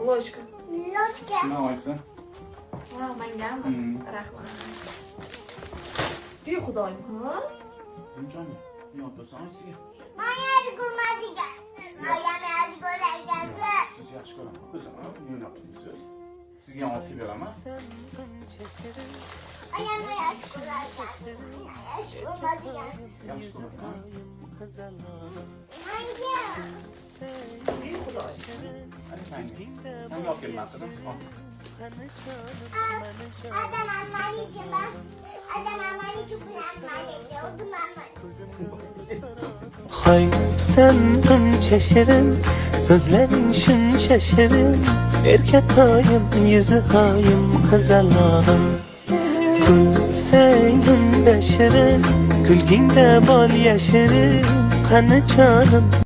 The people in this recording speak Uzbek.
Ложка. Ложка. Nima olsa? Ha, mangami? Rahmat. Ey xudoyim, ha? Jonim, nima o'tirsan sizga? Mayar ko'rmadigan. Mayar ko'radigan. Siz yaxshi ko'raman, ko'zim, nima qilasiz? Sizga ham olib kelib beraman. Mayar ko'radigan. Mayar ko'rmadigan. Yaxshi ko'raman. Manga. Ey xudoyim. Hadi senga olib kelmadim. Adam almalıyım ben. Adam almalı çok almalıyım. Oldum almalı. Hay sen buncha shirin, so'zlaring shuncha shirin, erkatoyim yuzi hoyim qizalog'im. Kulsang unda shirin, kulgingda bol yashirin, qani jonim